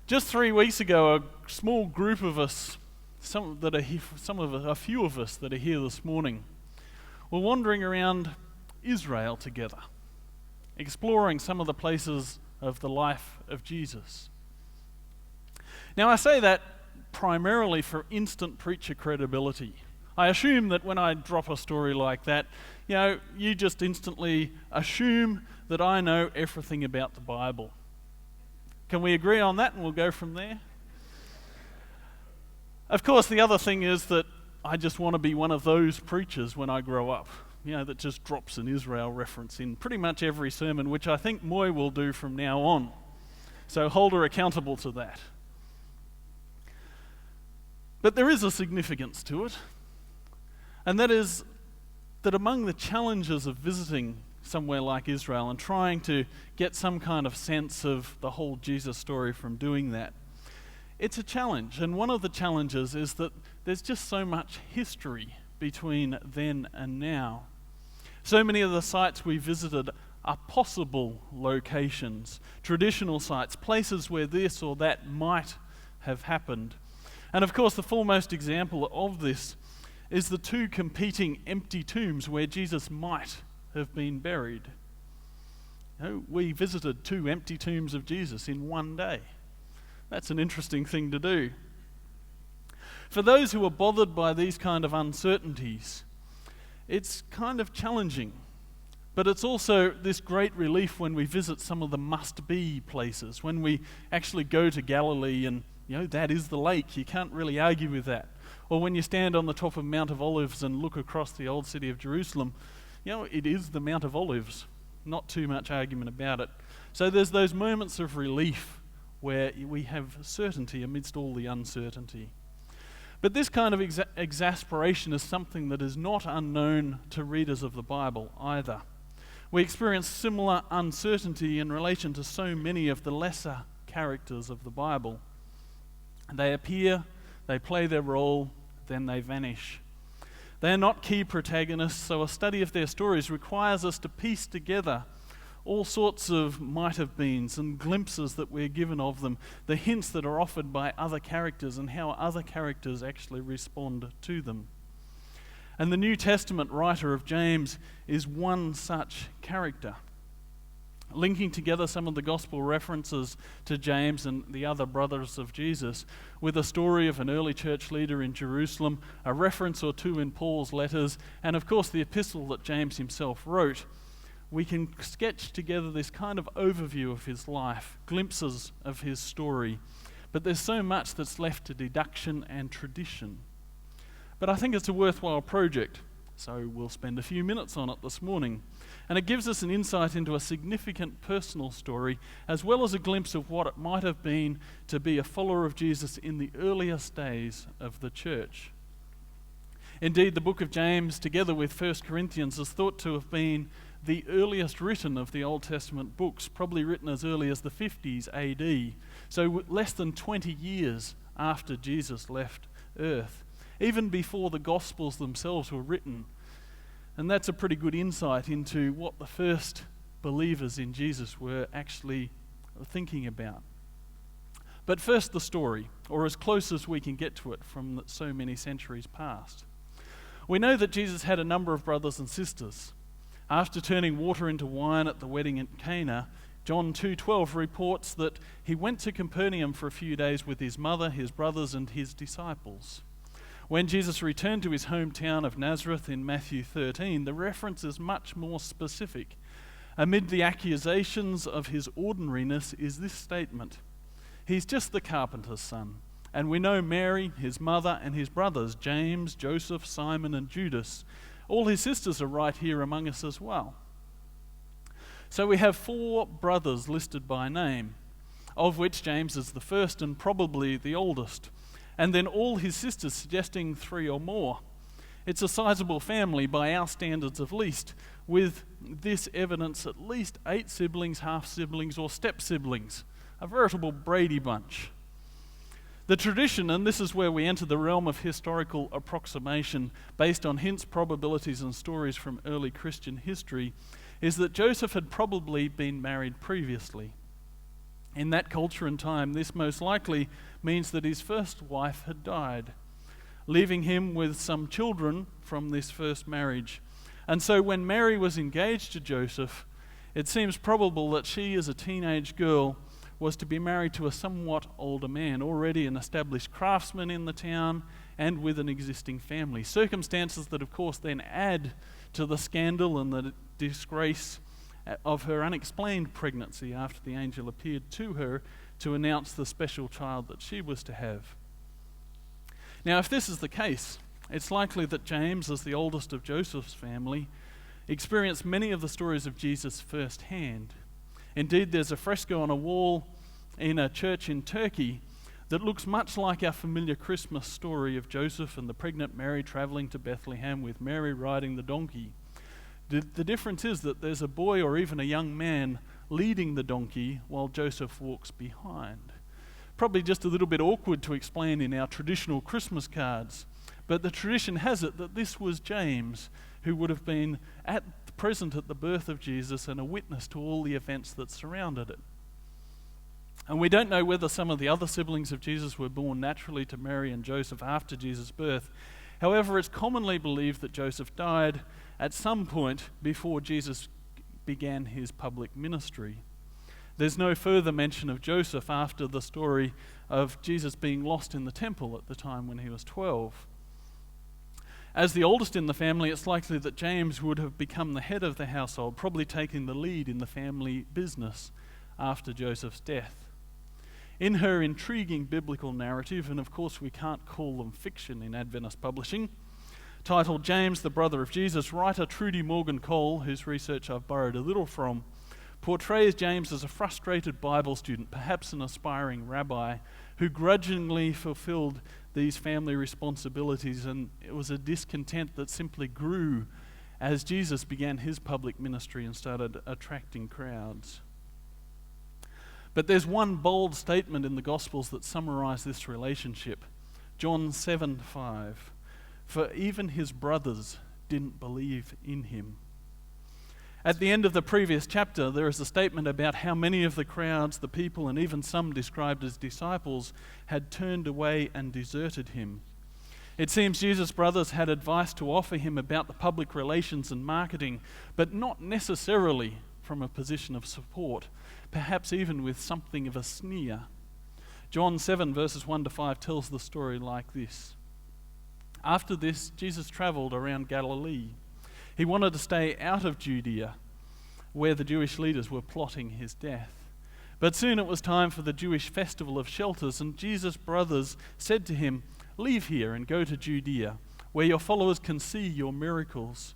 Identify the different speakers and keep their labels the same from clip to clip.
Speaker 1: Just 3 weeks ago, a small group of us, a few of us that are here this morning, were wandering around Israel together, exploring some of the places of the life of Jesus. Now, I say that primarily for instant preacher credibility. I assume that when I drop a story like that, you just instantly assume that I know everything about the Bible. Can we agree on that and we'll go from there? Of course, the other thing is that I just want to be one of those preachers when I grow up, that just drops an Israel reference in pretty much every sermon, which I think Moy will do from now on. So hold her accountable to that. But there is a significance to it, and that is that among the challenges of visiting somewhere like Israel and trying to get some kind of sense of the whole Jesus story from doing that, it's a challenge. And one of the challenges is that there's just so much history between then and now. So many of the sites we visited are possible locations, traditional sites, places where this or that might have happened. And of course, the foremost example of this is the two competing empty tombs where Jesus might have been buried. We visited 2 empty tombs of Jesus in one day. That's an interesting thing to do. For those who are bothered by these kind of uncertainties, it's kind of challenging. But it's also this great relief when we visit some of the must-be places, when we actually go to Galilee and, that is the lake. You can't really argue with that. Or when you stand on the top of Mount of Olives and look across the old city of Jerusalem, it is the Mount of Olives. Not too much argument about it. So there's those moments of relief where we have certainty amidst all the uncertainty. But this kind of exasperation is something that is not unknown to readers of the Bible either. We experience similar uncertainty in relation to so many of the lesser characters of the Bible. They appear, they play their role, then they vanish. They are not key protagonists, so a study of their stories requires us to piece together all sorts of might-have-beens and glimpses that we're given of them, the hints that are offered by other characters and how other characters actually respond to them. And the New Testament writer of James is one such character, linking together some of the gospel references to James and the other brothers of Jesus with a story of an early church leader in Jerusalem, a reference or two in Paul's letters, and of course the epistle that James himself wrote. We can sketch together this kind of overview of his life, glimpses of his story, but there's so much that's left to deduction and tradition. But I think it's a worthwhile project, so we'll spend a few minutes on it this morning. And it gives us an insight into a significant personal story, as well as a glimpse of what it might have been to be a follower of Jesus in the earliest days of the church. Indeed, the book of James, together with 1 Corinthians, is thought to have been the earliest written of the Old Testament books, probably written as early as the 50s AD, so less than 20 years after Jesus left earth, even before the Gospels themselves were written. And that's a pretty good insight into what the first believers in Jesus were actually thinking about. But first, the story, or as close as we can get to it from so many centuries past. We know that Jesus had a number of brothers and sisters. After turning water into wine at the wedding at Cana, John 2:12 reports that he went to Capernaum for a few days with his mother, his brothers, and his disciples. When Jesus returned to his hometown of Nazareth in Matthew 13, the reference is much more specific. Amid the accusations of his ordinariness is this statement: he's just the carpenter's son. And we know Mary, his mother, and his brothers, James, Joseph, Simon, and Judas. All his sisters are right here among us as well. So we have 4 brothers listed by name, of which James is the first and probably the oldest. And then all his sisters, suggesting 3 or more. It's a sizable family by our standards of least, with this evidence at least 8 siblings, half-siblings, or step-siblings, a veritable Brady bunch. The tradition, and this is where we enter the realm of historical approximation based on hints, probabilities, and stories from early Christian history, is that Joseph had probably been married previously. In that culture and time, this most likely means that his first wife had died, leaving him with some children from this first marriage. And so when Mary was engaged to Joseph, it seems probable that she, as a teenage girl, was to be married to a somewhat older man, already an established craftsman in the town and with an existing family. Circumstances that, of course, then add to the scandal and the disgrace of her unexplained pregnancy after the angel appeared to her to announce the special child that she was to have. Now, if this is the case, it's likely that James, as the oldest of Joseph's family, experienced many of the stories of Jesus firsthand. Indeed, there's a fresco on a wall in a church in Turkey that looks much like our familiar Christmas story of Joseph and the pregnant Mary travelling to Bethlehem with Mary riding the donkey. The difference is that there's a boy or even a young man leading the donkey while Joseph walks behind. Probably just a little bit awkward to explain in our traditional Christmas cards, but the tradition has it that this was James, who would have been present at the birth of Jesus and a witness to all the events that surrounded it. And we don't know whether some of the other siblings of Jesus were born naturally to Mary and Joseph after Jesus' birth. However, it's commonly believed that Joseph died at some point before Jesus began his public ministry. There's no further mention of Joseph after the story of Jesus being lost in the temple at the time when he was 12. As the oldest in the family, it's likely that James would have become the head of the household, probably taking the lead in the family business after Joseph's death. In her intriguing biblical narrative, and of course we can't call them fiction in Adventist publishing, titled James, the Brother of Jesus, writer Trudy Morgan Cole, whose research I've borrowed a little from, portrays James as a frustrated Bible student, perhaps an aspiring rabbi, who grudgingly fulfilled these family responsibilities, and it was a discontent that simply grew as Jesus began his public ministry and started attracting crowds. But there's one bold statement in the Gospels that summarise this relationship. John 7:5. For even his brothers didn't believe in him. At the end of the previous chapter, there is a statement about how many of the crowds, the people, and even some described as disciples, had turned away and deserted him. It seems Jesus' brothers had advice to offer him about the public relations and marketing, but not necessarily from a position of support, perhaps even with something of a sneer. John 7 verses 1-5 tells the story like this. After this, Jesus travelled around Galilee. He wanted to stay out of Judea, where the Jewish leaders were plotting his death. But soon it was time for the Jewish festival of shelters, and Jesus' brothers said to him, "Leave here and go to Judea, where your followers can see your miracles.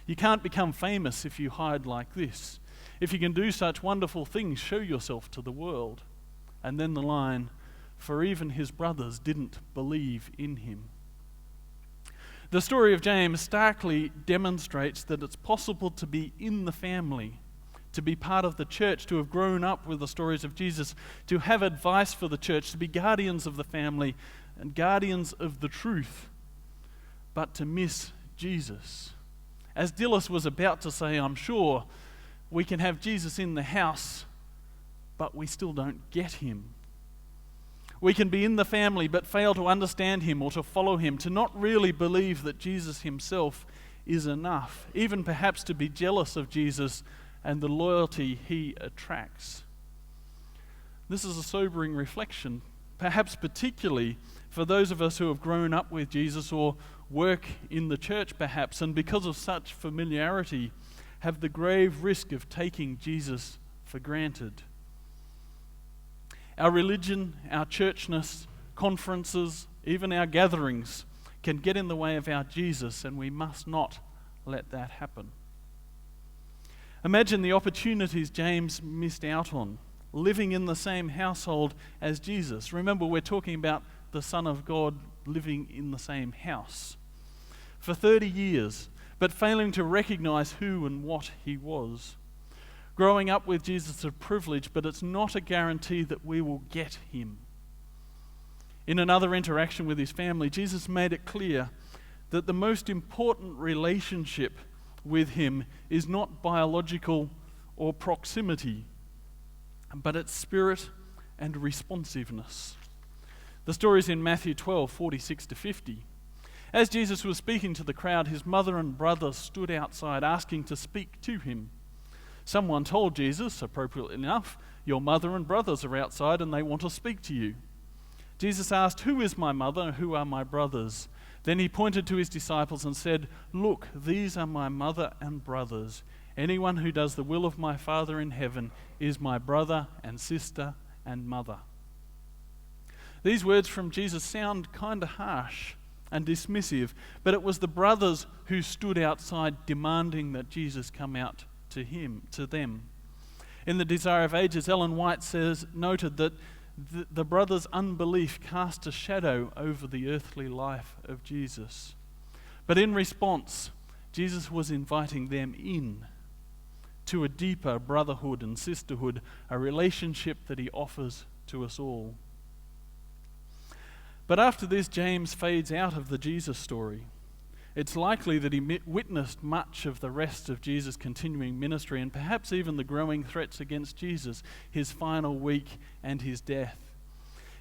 Speaker 1: You can't become famous if you hide like this. If you can do such wonderful things, show yourself to the world." And then the line, "For even his brothers didn't believe in him." The story of James starkly demonstrates that it's possible to be in the family, to be part of the church, to have grown up with the stories of Jesus, to have advice for the church, to be guardians of the family and guardians of the truth, but to miss Jesus. As Dillis was about to say, I'm sure, we can have Jesus in the house, but we still don't get him. We can be in the family but fail to understand him or to follow him, to not really believe that Jesus himself is enough, even perhaps to be jealous of Jesus and the loyalty he attracts. This is a sobering reflection, perhaps particularly for those of us who have grown up with Jesus or work in the church perhaps, and because of such familiarity have the grave risk of taking Jesus for granted. Our religion, our churchness, conferences, even our gatherings can get in the way of our Jesus, and we must not let that happen. Imagine the opportunities James missed out on, living in the same household as Jesus. Remember, we're talking about the Son of God living in the same house for 30 years, but failing to recognize who and what he was. Growing up with Jesus is a privilege, but it's not a guarantee that we will get him. In another interaction with his family, Jesus made it clear that the most important relationship with him is not biological or proximity, but it's spirit and responsiveness. The story is in Matthew 12:46-50. As Jesus was speaking to the crowd, his mother and brothers stood outside asking to speak to him. Someone told Jesus, appropriately enough, "Your mother and brothers are outside and they want to speak to you." Jesus asked, "Who is my mother and who are my brothers?" Then he pointed to his disciples and said, "Look, these are my mother and brothers. Anyone who does the will of my Father in heaven is my brother and sister and mother." These words from Jesus sound kind of harsh and dismissive, but it was the brothers who stood outside demanding that Jesus come out to them. In The Desire of Ages, Ellen White noted that the brothers' unbelief cast a shadow over the earthly life of Jesus. But in response, Jesus was inviting them in to a deeper brotherhood and sisterhood, a relationship that he offers to us all. But after this, James fades out of the Jesus story. It's likely that he witnessed much of the rest of Jesus' continuing ministry and perhaps even the growing threats against Jesus, his final week and his death.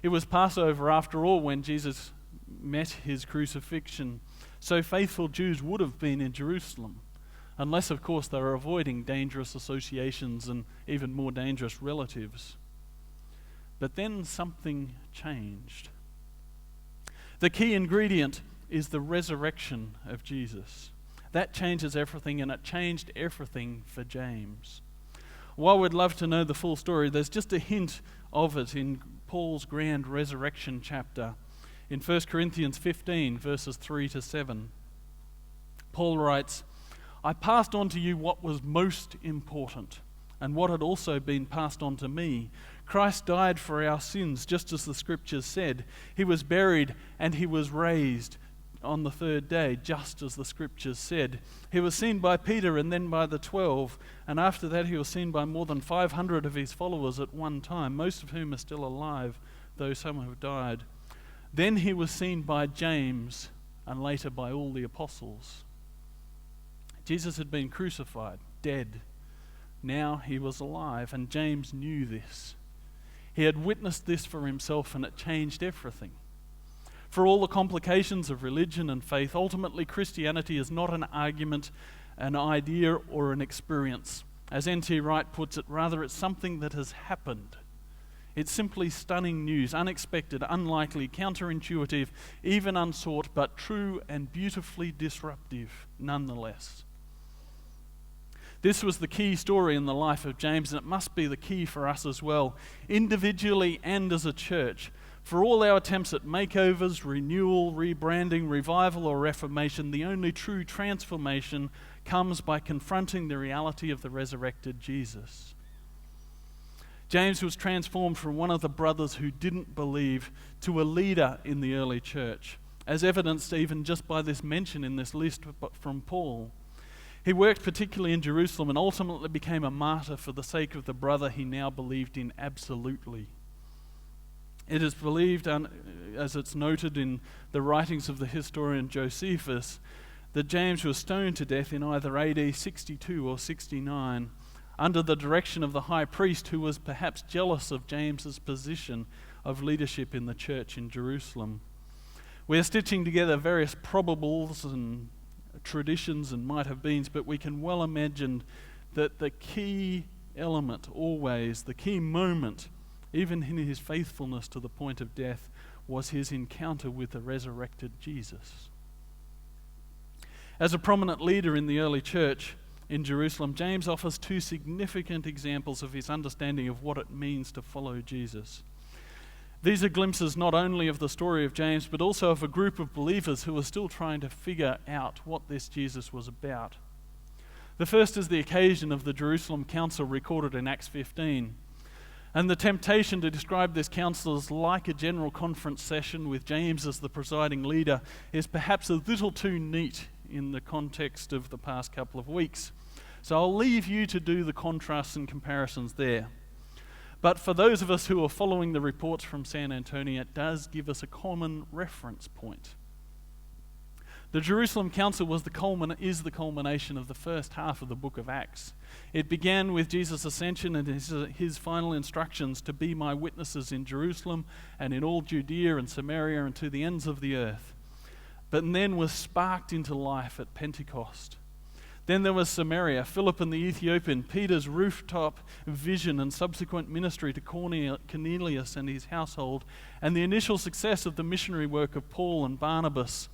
Speaker 1: It was Passover after all when Jesus met his crucifixion, so faithful Jews would have been in Jerusalem, unless of course they were avoiding dangerous associations and even more dangerous relatives. But then something changed. The key ingredient is the resurrection of Jesus. That changes everything, and it changed everything for James. While we'd love to know the full story, there's just a hint of it in Paul's grand resurrection chapter in 1 Corinthians 15, verses 3-7. Paul writes, "I passed on to you what was most important, and what had also been passed on to me. Christ died for our sins, just as the Scriptures said. He was buried, and he was raised on the third day, just as the Scriptures said. He was seen by Peter and then by the 12, and after that he was seen by more than 500 of his followers at one time, most of whom are still alive, though some have died. Then he was seen by James, and later by all the apostles." Jesus had been crucified, dead. Now he was alive, and James knew this. He had witnessed this for himself, and it changed everything. For all the complications of religion and faith, ultimately Christianity is not an argument, an idea, or an experience. As N.T. Wright puts it, rather it's something that has happened. It's simply stunning news, unexpected, unlikely, counterintuitive, even unsought, but true and beautifully disruptive nonetheless. This was the key story in the life of James, and it must be the key for us as well, individually and as a church. For all our attempts at makeovers, renewal, rebranding, revival, or reformation, the only true transformation comes by confronting the reality of the resurrected Jesus. James was transformed from one of the brothers who didn't believe to a leader in the early church, as evidenced even just by this mention in this list from Paul. He worked particularly in Jerusalem and ultimately became a martyr for the sake of the brother he now believed in absolutely. It is believed, as it's noted in the writings of the historian Josephus, that James was stoned to death in either AD 62 or 69 under the direction of the high priest, who was perhaps jealous of James's position of leadership in the church in Jerusalem. We're stitching together various probables and traditions and might-have-beens, but we can well imagine that the key element always, the key moment, even in his faithfulness to the point of death, was his encounter with the resurrected Jesus. As a prominent leader in the early church in Jerusalem, James offers two significant examples of his understanding of what it means to follow Jesus. These are glimpses not only of the story of James, but also of a group of believers who were still trying to figure out what this Jesus was about. The first is the occasion of the Jerusalem Council recorded in Acts 15. And the temptation to describe this council as like a general conference session with James as the presiding leader is perhaps a little too neat in the context of the past couple of weeks. So I'll leave you to do the contrasts and comparisons there. But for those of us who are following the reports from San Antonio, it does give us a common reference point. The Jerusalem Council is the culmination of the first half of the book of Acts. It began with Jesus' ascension and his final instructions to be my witnesses in Jerusalem and in all Judea and Samaria and to the ends of the earth. But then was sparked into life at Pentecost. Then there was Samaria, Philip and the Ethiopian, Peter's rooftop vision and subsequent ministry to Cornelius and his household, and the initial success of the missionary work of Paul and Barnabas.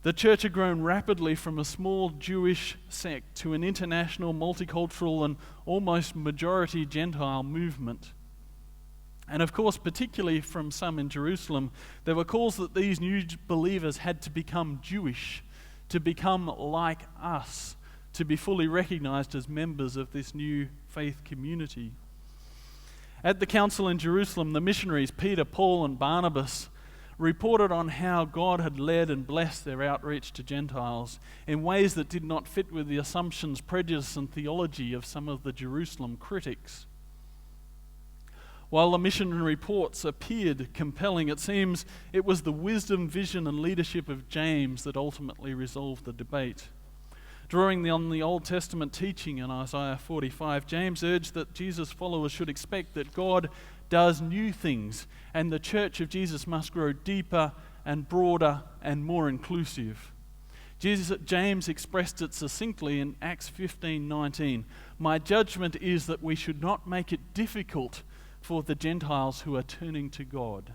Speaker 1: The church had grown rapidly from a small Jewish sect to an international, multicultural, and almost majority Gentile movement. And of course, particularly from some in Jerusalem, there were calls that these new believers had to become Jewish, to become like us, to be fully recognized as members of this new faith community. At the council in Jerusalem, the missionaries, Peter, Paul, and Barnabas, reported on how God had led and blessed their outreach to Gentiles in ways that did not fit with the assumptions, prejudice, and theology of some of the Jerusalem critics. While the mission reports appeared compelling, it seems it was the wisdom, vision, and leadership of James that ultimately resolved the debate. Drawing on the Old Testament teaching in Isaiah 45, James urged that Jesus' followers should expect that God does new things, and the church of Jesus must grow deeper and broader and more inclusive. James expressed it succinctly in Acts 15:19. My judgment is that we should not make it difficult for the Gentiles who are turning to God.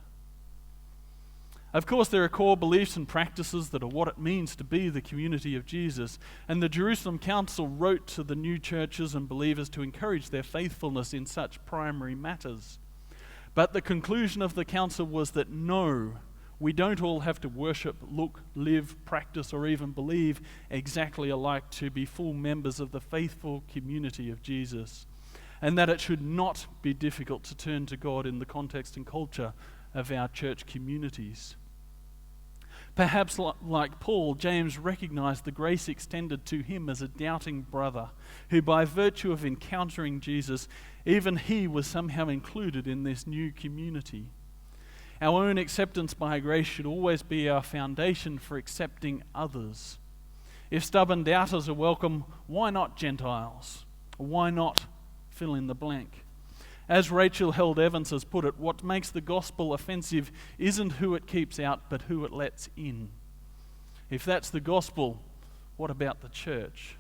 Speaker 1: Of course, there are core beliefs and practices that are what it means to be the community of Jesus, and the Jerusalem Council wrote to the new churches and believers to encourage their faithfulness in such primary matters. But the conclusion of the council was that no, we don't all have to worship, look, live, practice, or even believe exactly alike to be full members of the faithful community of Jesus, and that it should not be difficult to turn to God in the context and culture of our church communities. Perhaps like Paul, James recognized the grace extended to him as a doubting brother, who by virtue of encountering Jesus, even he was somehow included in this new community. Our own acceptance by grace should always be our foundation for accepting others. If stubborn doubters are welcome, why not Gentiles? Why not fill in the blank? As Rachel Held Evans has put it, what makes the gospel offensive isn't who it keeps out, but who it lets in. If that's the gospel, what about the church?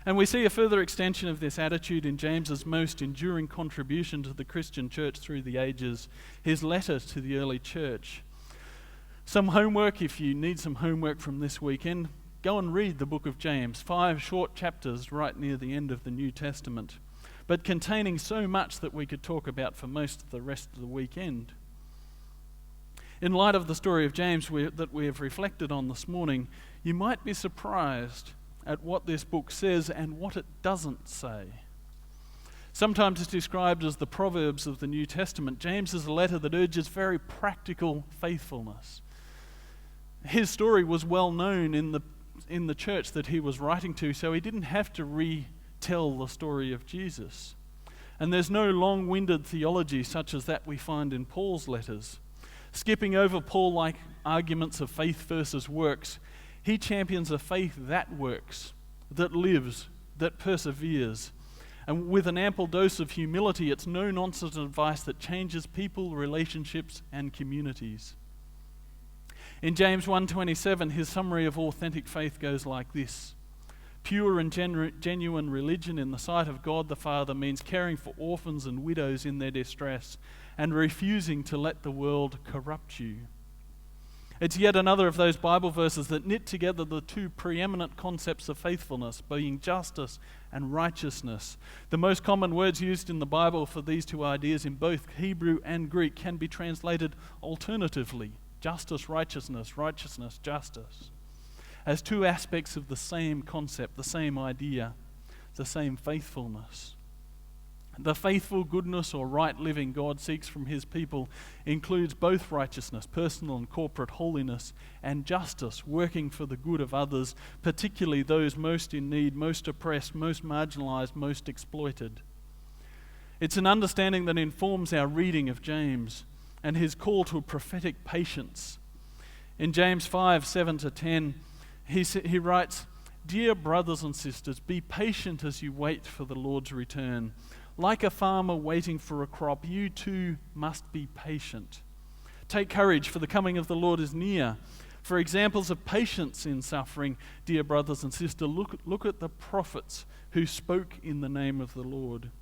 Speaker 1: And we see a further extension of this attitude in James's most enduring contribution to the Christian church through the ages, his letter to the early church. Some homework, if you need some homework from this weekend, go and read the book of James, 5 short chapters right near the end of the New Testament, but containing so much that we could talk about for most of the rest of the weekend. In light of the story of James that we have reflected on this morning, you might be surprised at what this book says and what it doesn't say. Sometimes it's described as the Proverbs of the New Testament. James is a letter that urges very practical faithfulness. His story was well known in the church that he was writing to, so he didn't have to retell the story of Jesus. And there's no long-winded theology such as that we find in Paul's letters. Skipping over Paul-like arguments of faith versus works, he champions a faith that works, that lives, that perseveres. And with an ample dose of humility, it's no-nonsense advice that changes people, relationships, and communities. In James 1:27, his summary of authentic faith goes like this. Pure and genuine religion in the sight of God the Father means caring for orphans and widows in their distress and refusing to let the world corrupt you. It's yet another of those Bible verses that knit together the two preeminent concepts of faithfulness, being justice and righteousness. The most common words used in the Bible for these two ideas in both Hebrew and Greek can be translated alternatively: justice, righteousness, righteousness, justice, as two aspects of the same concept, the same idea, the same faithfulness. The faithful goodness or right living God seeks from his people includes both righteousness, personal and corporate holiness, and justice, working for the good of others, particularly those most in need, most oppressed, most marginalized, most exploited. It's an understanding that informs our reading of James and his call to a prophetic patience In James 5, 7-10, he writes, "Dear brothers and sisters, be patient as you wait for the Lord's return. Like a farmer waiting for a crop, you too must be patient. Take courage, for the coming of the Lord is near. For examples of patience in suffering, dear brothers and sisters, look at the prophets who spoke in the name of the Lord."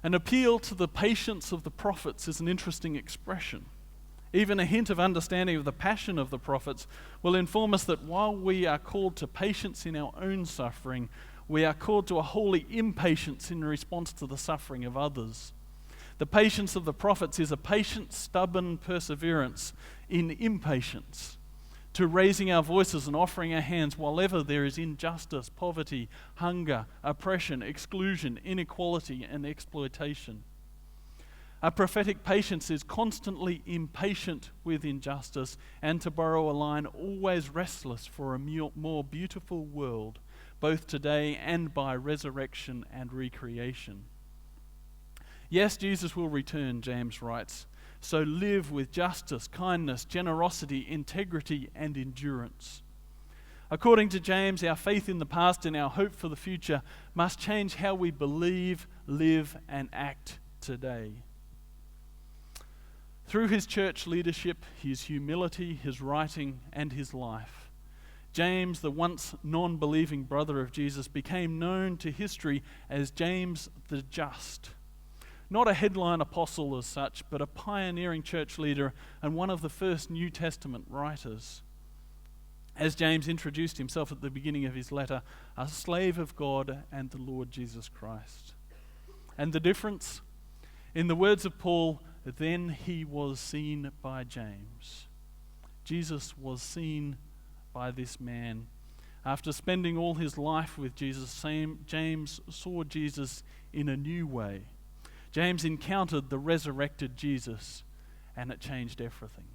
Speaker 1: An appeal to the patience of the prophets is an interesting expression. Even a hint of understanding of the passion of the prophets will inform us that while we are called to patience in our own suffering, we are called to a holy impatience in response to the suffering of others. The patience of the prophets is a patient, stubborn perseverance in impatience, to raising our voices and offering our hands whilever there is injustice, poverty, hunger, oppression, exclusion, inequality, and exploitation. A prophetic patience is constantly impatient with injustice and, to borrow a line, always restless for a more beautiful world, both today and by resurrection and recreation. Yes, Jesus will return, James writes, so live with justice, kindness, generosity, integrity, and endurance. According to James, our faith in the past and our hope for the future must change how we believe, live, and act today. Through his church leadership, his humility, his writing, and his life, James, the once non-believing brother of Jesus, became known to history as James the Just. Not a headline apostle as such, but a pioneering church leader and one of the first New Testament writers. As James introduced himself at the beginning of his letter, a slave of God and the Lord Jesus Christ. And the difference? In the words of Paul, then he was seen by James. Jesus was seen by this man. After spending all his life with Jesus, James saw Jesus in a new way. James encountered the resurrected Jesus, and it changed everything.